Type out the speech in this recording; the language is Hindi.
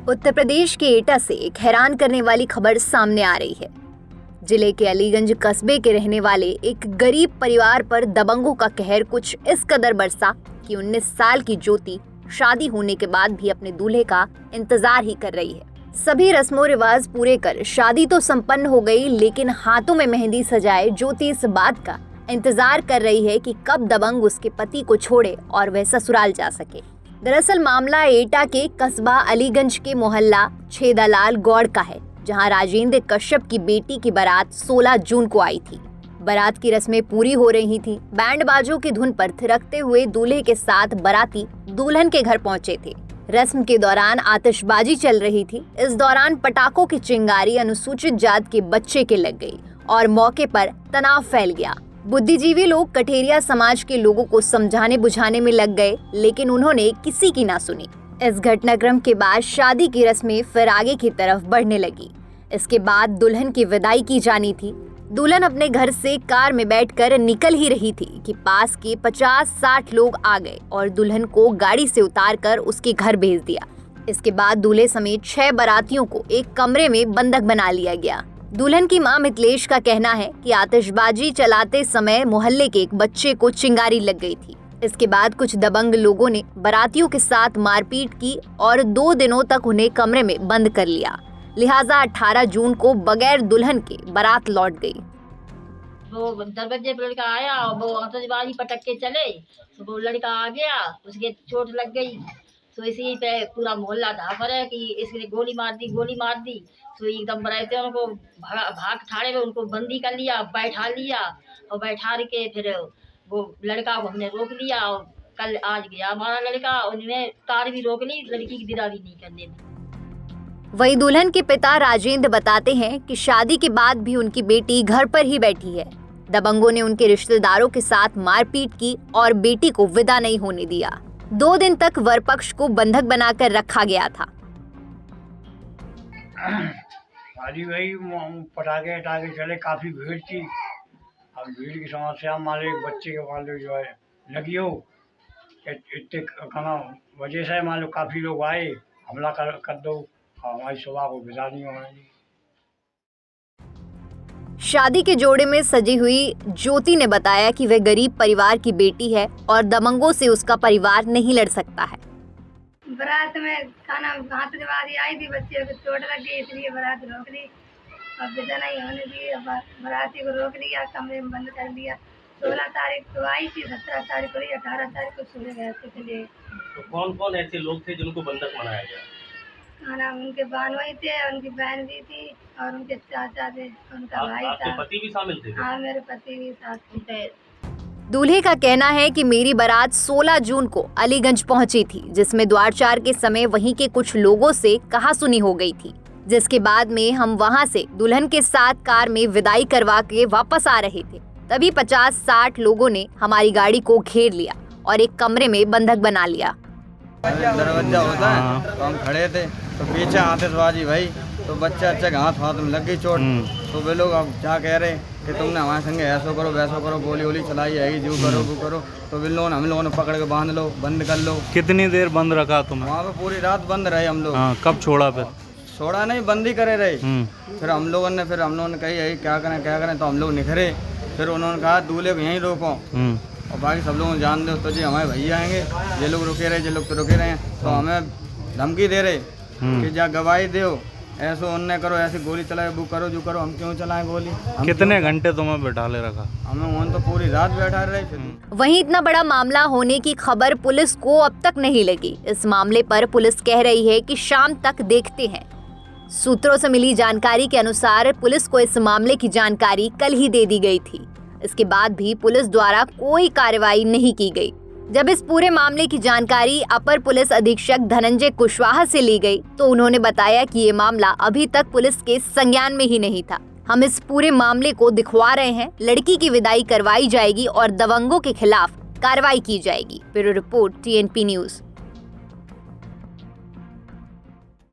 उत्तर प्रदेश के एटा से एक हैरान करने वाली खबर सामने आ रही है। जिले के अलीगंज कस्बे के रहने वाले एक गरीब परिवार पर दबंगों का कहर कुछ इस कदर बरसा कि 19 साल की ज्योति शादी होने के बाद भी अपने दूल्हे का इंतजार ही कर रही है। सभी रस्मों रिवाज पूरे कर शादी तो संपन्न हो गई, लेकिन हाथों में मेहंदी सजाए ज्योति इस बात का इंतजार कर रही है कि कब दबंग उसके पति को छोड़े और वह ससुराल जा सके। दरअसल मामला एटा के कस्बा अलीगंज के मोहल्ला छेदालाल गौड़ का है, जहां राजेंद्र कश्यप की बेटी की बारात 16 जून को आई थी। बारात की रस्में पूरी हो रही थी। बैंड बाजों की धुन पर थिरकते हुए दूल्हे के साथ बाराती दुल्हन के घर पहुंचे थे। रस्म के दौरान आतिशबाजी चल रही थी। इस दौरान पटाखों की चिंगारी अनुसूचित जात के बच्चे के लग गई और मौके पर तनाव फैल गया। बुद्धिजीवी लोग कठेरिया समाज के लोगों को समझाने बुझाने में लग गए, लेकिन उन्होंने किसी की ना सुनी। इस घटनाक्रम के बाद शादी की रस्में फिर आगे की तरफ बढ़ने लगी। इसके बाद दुल्हन की विदाई की जानी थी। दुल्हन अपने घर से कार में बैठकर निकल ही रही थी कि पास के 50-60 लोग आ गए और दुल्हन को गाड़ी से उतारकर उसके घर भेज दिया। इसके बाद दूल्हे समेत 6 बारातियों को एक कमरे में बंधक बना लिया गया। दुल्हन की मां मिथिलेश का कहना है कि आतिशबाजी चलाते समय मोहल्ले के एक बच्चे को चिंगारी लग गई थी। इसके बाद कुछ दबंग लोगों ने बारातियों के साथ मारपीट की और 2 दिनों तक उन्हें कमरे में बंद कर लिया। लिहाजा 18 जून को बगैर दुल्हन के बारात लौट गई। वो दरवाजे पर लड़का आया और वो आतिशबाजी पटक के चले तो वो लड़का आ गया, उसके चोट लग गई। तो इसी पे पूरा मोहल्ला धाफर है कि इसने गोली मार दी। तो एकदम बराते उनको भाग ठाड़े में उनको बंदी कर लिया, बैठा लिया और बैठा के फिर वो लड़का को हमने रोक लिया। और कल आज गया हमारा लड़का, उन्होंने कार भी रोक ली, लड़की की विदा भी नहीं करने दी। वहीं दुल्हन के पिता राजेंद्र बताते हैं कि शादी के बाद भी उनकी बेटी घर पर ही बैठी है। दबंगों ने उनके रिश्तेदारों के साथ मारपीट की और बेटी को विदा नहीं होने दिया। 2 दिन तक वर पक्ष को बंधक बनाकर रखा गया था। शादी वही पटाखे चले, काफी भीड़ थी। अब भीड़ की समस्या हमारे एक बच्चे के वाले जो है लगी हो, इतने खाना वजह से मान लो काफी लोग आए, हमला कर दो, हमारी सुबह को विदा नहीं होगी। शादी के जोड़े में सजी हुई ज्योति ने बताया कि वह गरीब परिवार की बेटी है और दबंगों से उसका परिवार नहीं लड़ सकता है। बारात में खाना आतिशबाजी आई थी, बच्चे को चोट लग गई, इसलिए बारात रोक ली और विदा नहीं होने दी। बाराती को रोक लिया, कमरे में बंद कर दिया। 16 तारीख को आई थी, 17 तारीख को 18 तारीख को सुबह गए थे। चलिए तो कौन कौन ऐसे लोग थे जिनको बंधक बनाया गया? खाना उनके बानवई थे, उनकी बहन भी थी और उनके चाचा थे, उनका भाई था। आपके पति भी शामिल थे? हाँ, मेरे पति भी साथ थे। दूल्हे का कहना है कि मेरी बारात 16 जून को अलीगंज पहुंची थी, जिसमें द्वारचार के समय वहीं के कुछ लोगों से कहासुनी हो गई थी, जिसके बाद में हम वहां से दुल्हन के साथ कार में विदाई करवा के वापस आ रहे थे। तभी 50-60 लोगों ने हमारी गाड़ी को घेर लिया और एक कमरे में बंधक बना लिया। दरवाजा होता है तो हम खड़े थे, तो पीछे आतिशबाजी भाई, तो बच्चा के हाथ में लग गई चोट। तो वे लोग अब क्या कह रहे कि तुमने हमारे संगे ऐसो करो वैसो करो, गोली चलाई है, जो करो वो करो। तो वे लोग हम लोगों ने पकड़ के बांध लो, बंद कर लो। कितनी देर बंद रखा तुम्हें? वहाँ पे पूरी रात बंद रहे हम लोग। कब छोड़ा फिर? छोड़ा नहीं, बंदी करे रहे। फिर हम लोगों ने कही यही क्या करें, तो हम लोग निखरे। फिर उन्होंने कहा दूल्हे को यहीं रोको और बाकी सब लोगों जान दो। तो जी हमारे भैया आएंगे, ये लोग रुके रहे, ये लोग तो रुके रहे हैं। तो हमें धमकी दे रहे कि जा गवाही दो, ऐसो उन्ने करो, ऐसी गोली चलाए, वो करो जो करो। हम क्यों चलाएं गोली? कितने घंटे तुम्हें बैठा ले रखा? हमें वहाँ तो पूरी रात बैठा रहे। वहीं इतना बड़ा मामला होने की खबर पुलिस को अब तक नहीं लगी। इस मामले पर पुलिस कह रही है कि शाम तक देखते हैं। सूत्रों से मिली जानकारी के अनुसार पुलिस को इस मामले की जानकारी कल ही दे दी गई थी। इसके बाद भी पुलिस द्वारा कोई कार्रवाई नहीं की गई। जब इस पूरे मामले की जानकारी अपर पुलिस अधीक्षक धनंजय कुशवाहा से ली गई, तो उन्होंने बताया कि ये मामला अभी तक पुलिस के संज्ञान में ही नहीं था। हम इस पूरे मामले को दिखवा रहे हैं। लड़की की विदाई करवाई जाएगी और दबंगों के खिलाफ कार्रवाई की जाएगी। Bureau report, TNP news.